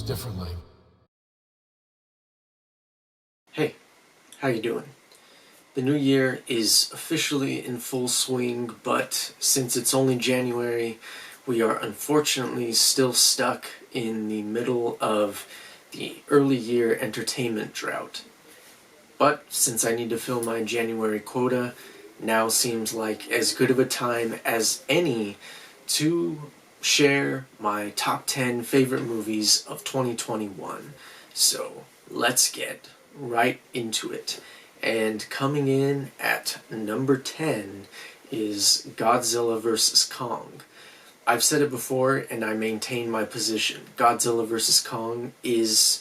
differently. Hey, how you doing? The new year is officially in full swing, but since it's only January, we are unfortunately still stuck in the middle of the early year entertainment drought. But since I need to fill my January quota, now seems like as good of a time as any to share my top 10 favorite movies of 2021. So let's get right into it. And coming in at number 10 is Godzilla vs. Kong. I've said it before and I maintain my position. Godzilla vs. Kong is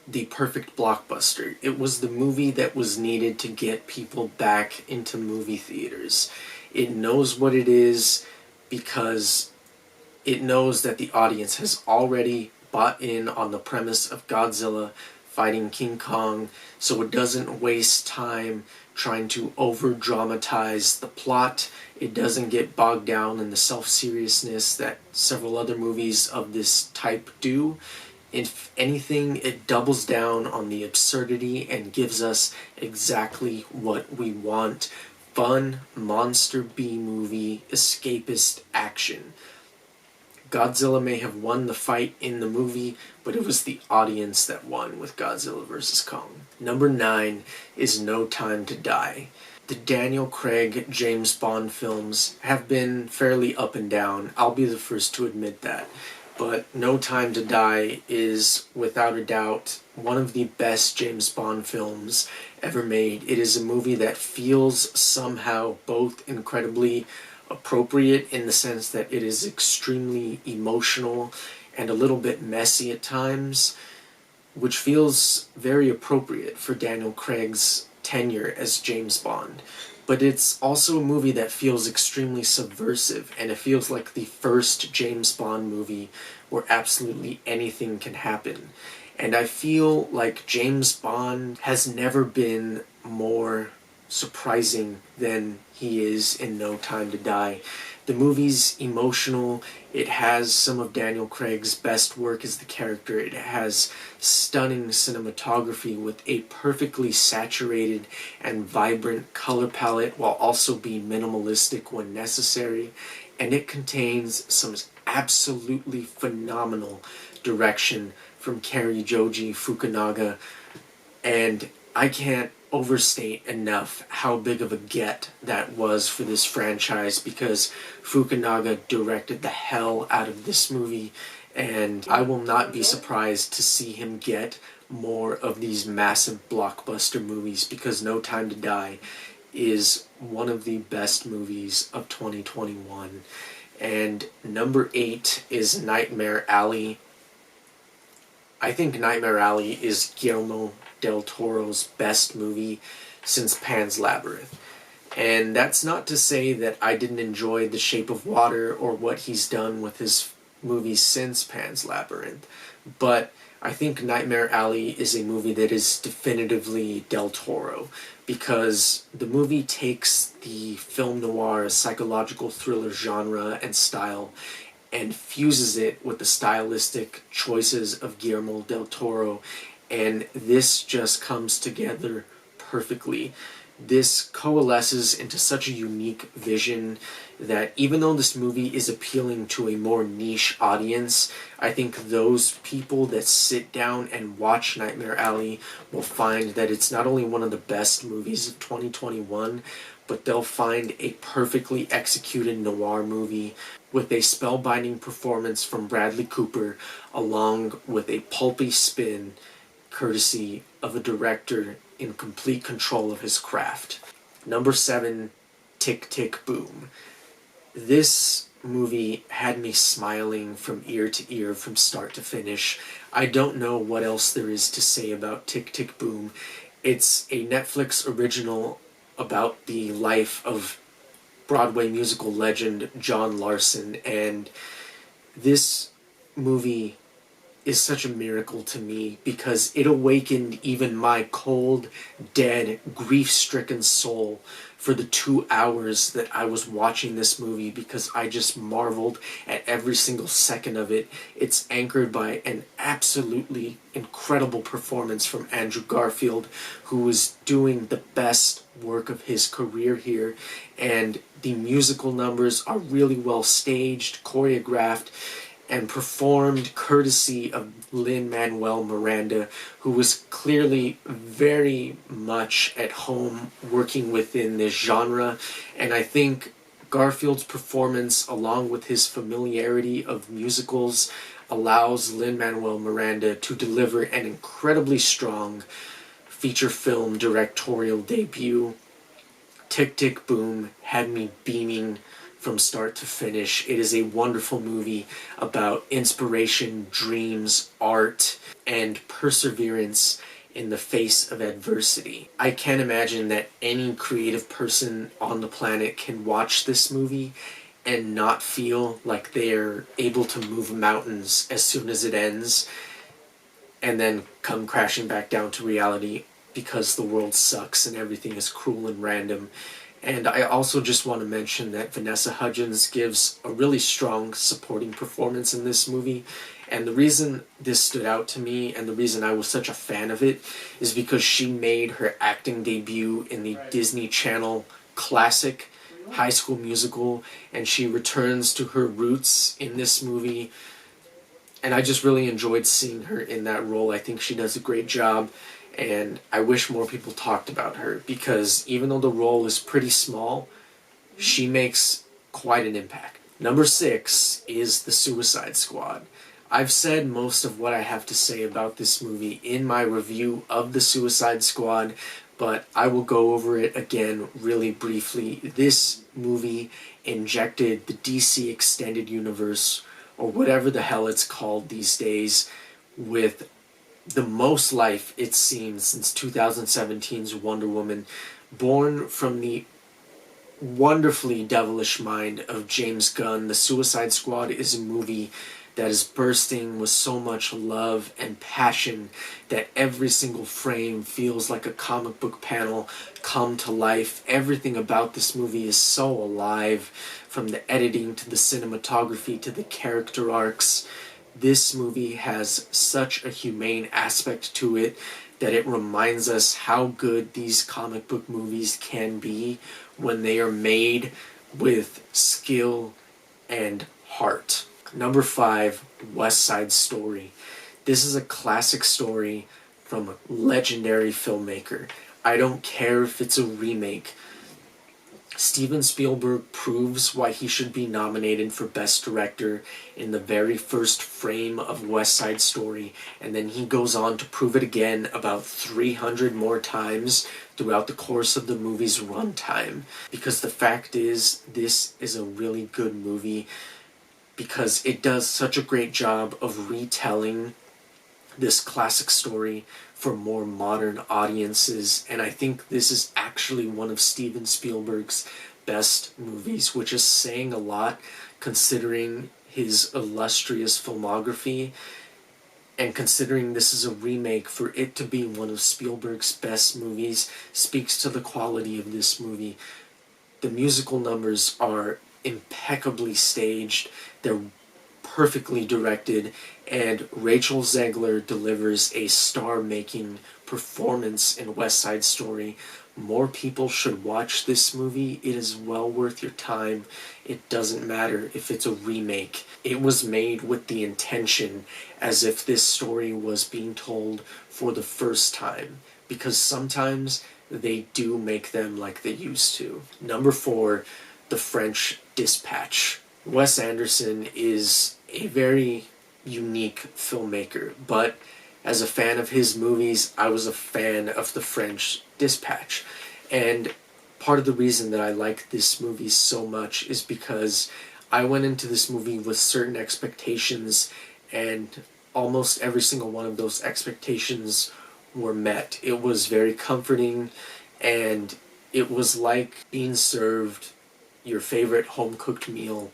the perfect blockbuster. It was the movie that was needed to get people back into movie theaters. It knows what it is because it knows that the audience has already bought in on the premise of Godzilla fighting King Kong, so it doesn't waste time trying to over-dramatize the plot. It doesn't get bogged down in the self-seriousness that several other movies of this type do. If anything, it doubles down on the absurdity and gives us exactly what we want. Fun, monster B-movie, escapist action. Godzilla may have won the fight in the movie, but it was the audience that won with Godzilla vs. Kong. Number 9 is No Time to Die. The Daniel Craig James Bond films have been fairly up and down. I'll be the first to admit that. But No Time to Die is, without a doubt, one of the best James Bond films ever made. It is a movie that feels somehow both incredibly appropriate in the sense that it is extremely emotional and a little bit messy at times, which feels very appropriate for Daniel Craig's tenure as James Bond. But it's also a movie that feels extremely subversive, and it feels like the first James Bond movie where absolutely anything can happen. And I feel like James Bond has never been more surprising than he is in No Time to Die. The movie's emotional. It has some of Daniel Craig's best work as the character. It has stunning cinematography with a perfectly saturated and vibrant color palette while also being minimalistic when necessary. And it contains some absolutely phenomenal direction from Joji Fukunaga. And I can't overstate enough how big of a get that was for this franchise, because Fukunaga directed the hell out of this movie, and I will not be surprised to see him get more of these massive blockbuster movies, because No Time to Die is one of the best movies of 2021. And number 8 is Nightmare Alley. I think Nightmare Alley is Guillermo del Toro's best movie since Pan's Labyrinth. And that's not to say that I didn't enjoy The Shape of Water or what he's done with his movies since Pan's Labyrinth, but I think Nightmare Alley is a movie that is definitively del Toro, because the movie takes the film noir psychological thriller genre and style and fuses it with the stylistic choices of Guillermo del Toro, and this just comes together perfectly. This coalesces into such a unique vision that even though this movie is appealing to a more niche audience, I think those people that sit down and watch Nightmare Alley will find that it's not only one of the best movies of 2021, but they'll find a perfectly executed noir movie with a spellbinding performance from Bradley Cooper, along with a pulpy spin courtesy of a director in complete control of his craft. Number 7, Tick Tick Boom. This movie had me smiling from ear to ear from start to finish. I don't know what else there is to say about Tick Tick Boom. It's a Netflix original about the life of Broadway musical legend John Larson, and this movie is such a miracle to me because it awakened even my cold, dead, grief-stricken soul for the 2 hours that I was watching this movie, because I just marveled at every single second of it. It's anchored by an absolutely incredible performance from Andrew Garfield, who is doing the best work of his career here, and the musical numbers are really well staged, choreographed, and performed courtesy of Lin-Manuel Miranda, who was clearly very much at home working within this genre. And I think Garfield's performance, along with his familiarity of musicals, allows Lin-Manuel Miranda to deliver an incredibly strong feature film directorial debut. Tick Tick Boom had me beaming from start to finish. It is a wonderful movie about inspiration, dreams, art, and perseverance in the face of adversity. I can't imagine that any creative person on the planet can watch this movie and not feel like they're able to move mountains as soon as it ends, and then come crashing back down to reality because the world sucks and everything is cruel and random. And I also just want to mention that Vanessa Hudgens gives a really strong supporting performance in this movie. And the reason this stood out to me, and the reason I was such a fan of it, is because she made her acting debut in the Disney Channel classic High School Musical, and she returns to her roots in this movie. And I just really enjoyed seeing her in that role. I think she does a great job. And I wish more people talked about her, because even though the role is pretty small, she makes quite an impact. Number 6 is The Suicide Squad. I've said most of what I have to say about this movie in my review of The Suicide Squad, but I will go over it again really briefly. This movie injected the DC Extended Universe, or whatever the hell it's called these days, with the most life it's seen since 2017's Wonder Woman, born from the wonderfully devilish mind of James Gunn. The Suicide Squad is a movie that is bursting with so much love and passion that every single frame feels like a comic book panel come to life. Everything about this movie is so alive, from the editing to the cinematography to the character arcs. This movie has such a humane aspect to it that it reminds us how good these comic book movies can be when they are made with skill and heart. Number 5, West Side Story. This is a classic story from a legendary filmmaker. I don't care if it's a remake. Steven Spielberg proves why he should be nominated for Best Director in the very first frame of West Side Story, and then he goes on to prove it again about 300 more times throughout the course of the movie's runtime. Because the fact is, this is a really good movie, because it does such a great job of retelling this classic story for more modern audiences, and I think this is actually one of Steven Spielberg's best movies, which is saying a lot considering his illustrious filmography, and considering this is a remake. For it to be one of Spielberg's best movies speaks to the quality of this movie. The musical numbers are impeccably staged, they're perfectly directed, and Rachel Zegler delivers a star-making performance in West Side Story. More people should watch this movie. It is well worth your time. It doesn't matter if it's a remake. It was made with the intention as if this story was being told for the first time, because sometimes they do make them like they used to. Number 4, The French Dispatch. Wes Anderson is a very unique filmmaker, but as a fan of his movies, I was a fan of The French Dispatch. And part of the reason that I like this movie so much is because I went into this movie with certain expectations, and almost every single one of those expectations were met. It was very comforting, and it was like being served your favorite home-cooked meal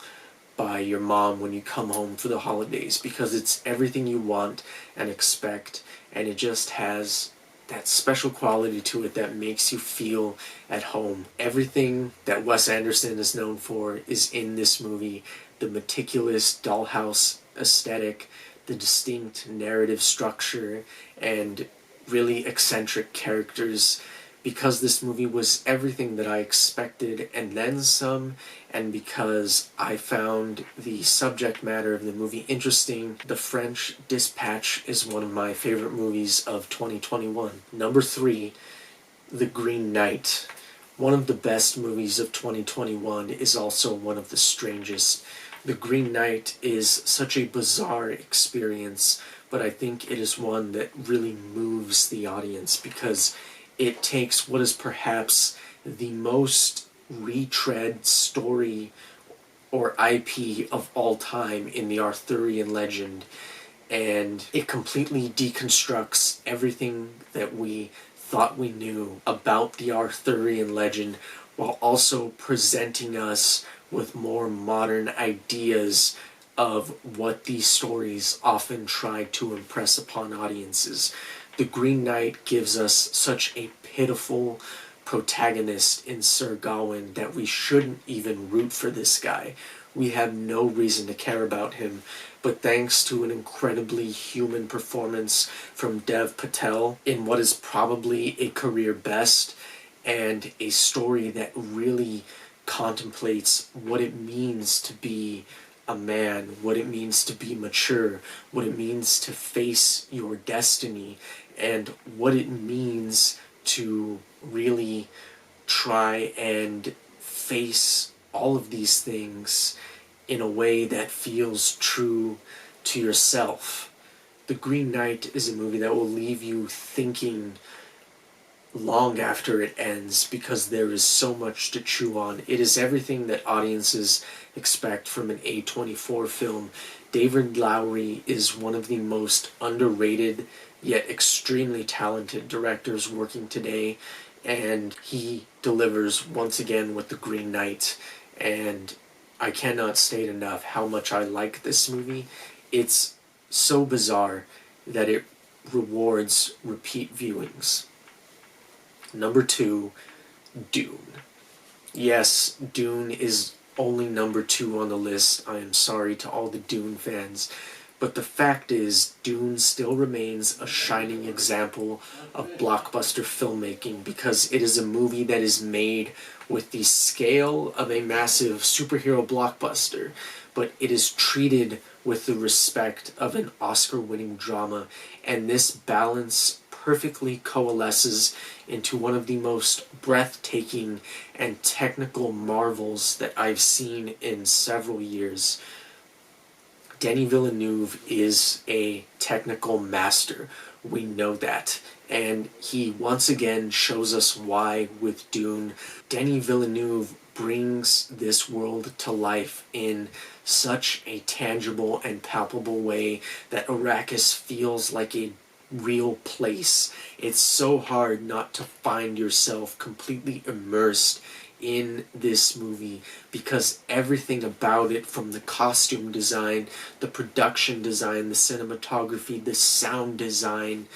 by your mom when you come home for the holidays, because it's everything you want and expect, and it just has that special quality to it that makes you feel at home. Everything that Wes Anderson is known for is in this movie. The meticulous dollhouse aesthetic, the distinct narrative structure, and really eccentric characters, because this movie was everything that I expected and then some, and because I found the subject matter of the movie interesting. The French Dispatch is one of my favorite movies of 2021. Number 3, The Green Knight. One of the best movies of 2021 is also one of the strangest. The Green Knight is such a bizarre experience, but I think it is one that really moves the audience, because it takes what is perhaps the most retread story or IP of all time in the Arthurian legend, and it completely deconstructs everything that we thought we knew about the Arthurian legend, while also presenting us with more modern ideas of what these stories often try to impress upon audiences. The Green Knight gives us such a pitiful protagonist in Sir Gawain that we shouldn't even root for this guy. We have no reason to care about him, but thanks to an incredibly human performance from Dev Patel in what is probably a career best, and a story that really contemplates what it means to be a man, what it means to be mature, what it means to face your destiny, and what it means to really try and face all of these things in a way that feels true to yourself. The Green Knight is a movie that will leave you thinking long after it ends, because there is so much to chew on. It is everything that audiences expect from an A24 film. David Lowery is one of the most underrated yet extremely talented directors working today, and he delivers once again with The Green Knight, and I cannot state enough how much I like this movie. It's so bizarre that it rewards repeat viewings. Number 2, Dune. Yes, Dune is only number 2 on the list. I am sorry to all the Dune fans. But the fact is, Dune still remains a shining example of blockbuster filmmaking, because it is a movie that is made with the scale of a massive superhero blockbuster, but it is treated with the respect of an Oscar-winning drama, and this balance perfectly coalesces into one of the most breathtaking and technical marvels that I've seen in several years. Denis Villeneuve is a technical master. We know that. And he once again shows us why with Dune. Denis Villeneuve brings this world to life in such a tangible and palpable way that Arrakis feels like a real place. It's so hard not to find yourself completely immersed in this movie, because everything about it, from the costume design, the production design, the cinematography, the sound design,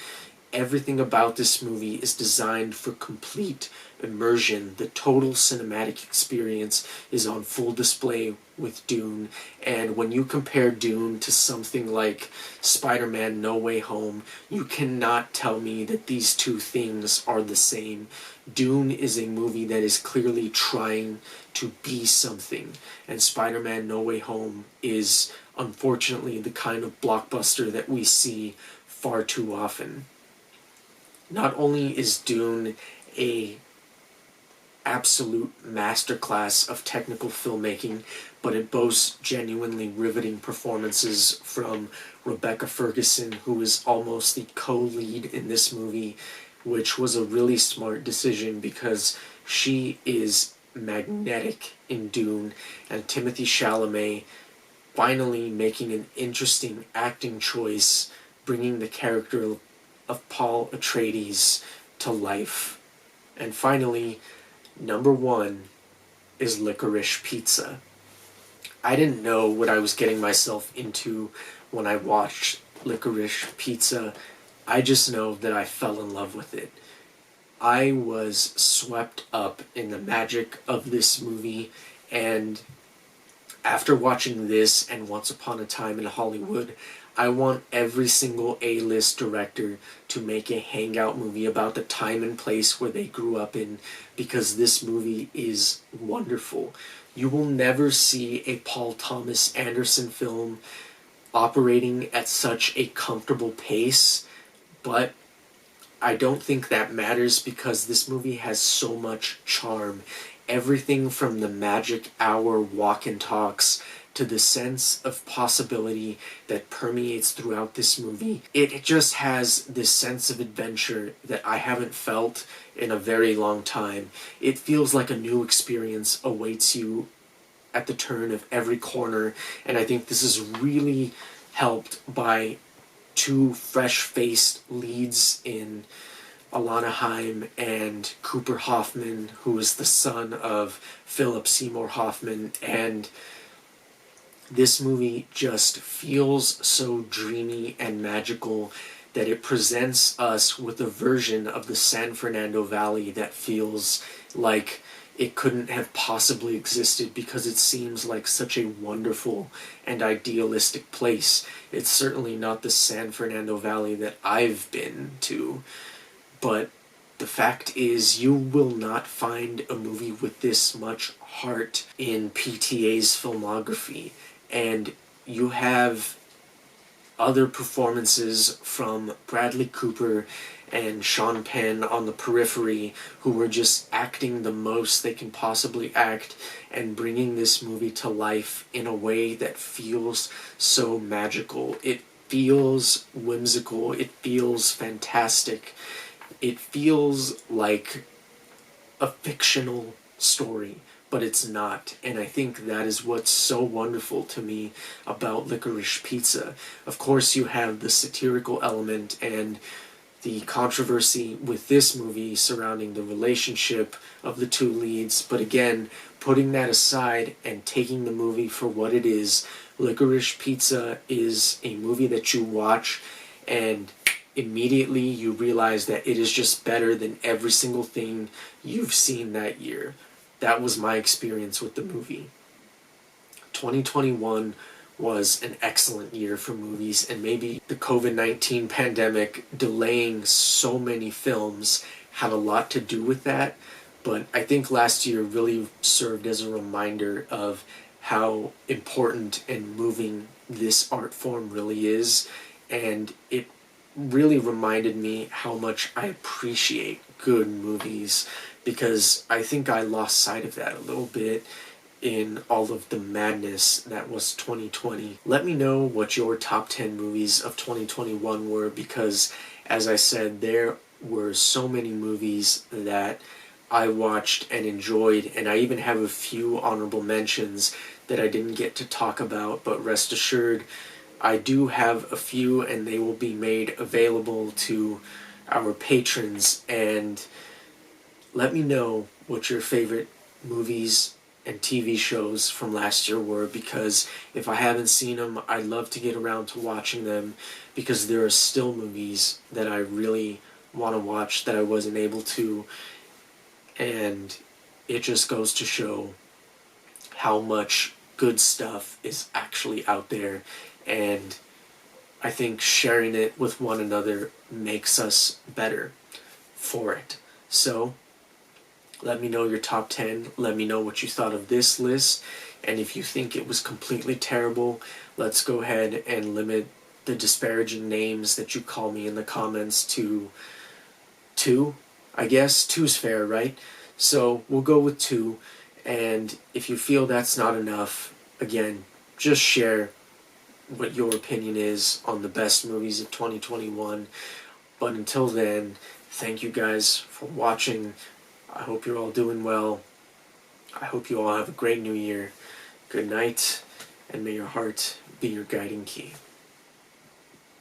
everything about this movie is designed for complete immersion. The total cinematic experience is on full display with Dune, and when you compare Dune to something like Spider-Man No Way Home, you cannot tell me that these two things are the same. Dune is a movie that is clearly trying to be something, and Spider-Man No Way Home is unfortunately the kind of blockbuster that we see far too often. Not only is Dune a absolute masterclass of technical filmmaking, but it boasts genuinely riveting performances from Rebecca Ferguson, who is almost the co-lead in this movie, which was a really smart decision because she is magnetic in Dune, and Timothée Chalamet finally making an interesting acting choice, bringing the character of Paul Atreides to life. And finally, number 1 is Licorice Pizza. I didn't know what I was getting myself into when I watched Licorice Pizza. I just know that I fell in love with it. I was swept up in the magic of this movie, and after watching this and Once Upon a Time in Hollywood, I want every single A-list director to make a hangout movie about the time and place where they grew up in, because this movie is wonderful. You will never see a Paul Thomas Anderson film operating at such a comfortable pace, but I don't think that matters because this movie has so much charm. Everything from the magic hour walk and talks to the sense of possibility that permeates throughout this movie. It just has this sense of adventure that I haven't felt in a very long time. It feels like a new experience awaits you at the turn of every corner, and I think this is really helped by two fresh-faced leads in Alana Haim and Cooper Hoffman, who is the son of Philip Seymour Hoffman, and this movie just feels so dreamy and magical that it presents us with a version of the San Fernando Valley that feels like it couldn't have possibly existed because it seems like such a wonderful and idealistic place. It's certainly not the San Fernando Valley that I've been to, but the fact is you will not find a movie with this much heart in PTA's filmography. And you have other performances from Bradley Cooper and Sean Penn on the periphery who were just acting the most they can possibly act and bringing this movie to life in a way that feels so magical. It feels whimsical. It feels fantastic. It feels like a fictional story, but it's not. And I think that is what's so wonderful to me about Licorice Pizza. Of course, you have the satirical element and the controversy with this movie surrounding the relationship of the two leads, but again, putting that aside and taking the movie for what it is, Licorice Pizza is a movie that you watch and immediately you realize that it is just better than every single thing you've seen that year. That was my experience with the movie. 2021 was an excellent year for movies, and maybe the COVID-19 pandemic delaying so many films had a lot to do with that, but I think last year really served as a reminder of how important and moving this art form really is, and it really reminded me how much I appreciate good movies, because I think I lost sight of that a little bit in all of the madness that was 2020. Let me know what your top 10 movies of 2021 were, because as I said, there were so many movies that I watched and enjoyed, and I even have a few honorable mentions that I didn't get to talk about, but rest assured I do have a few and they will be made available to our patrons. And let me know what your favorite movies and TV shows from last year were, because if I haven't seen them, I'd love to get around to watching them, because there are still movies that I really want to watch that I wasn't able to, and it just goes to show how much good stuff is actually out there, and I think sharing it with one another makes us better for it. So let me know your top 10. Let me know what you thought of this list. And if you think it was completely terrible, let's go ahead and limit the disparaging names that you call me in the comments to 2. I guess 2's fair, right? So we'll go with 2. And if you feel that's not enough, again, just share what your opinion is on the best movies of 2021. But until then, thank you guys for watching. I hope you're all doing well. I hope you all have a great new year. Good night, and may your heart be your guiding key.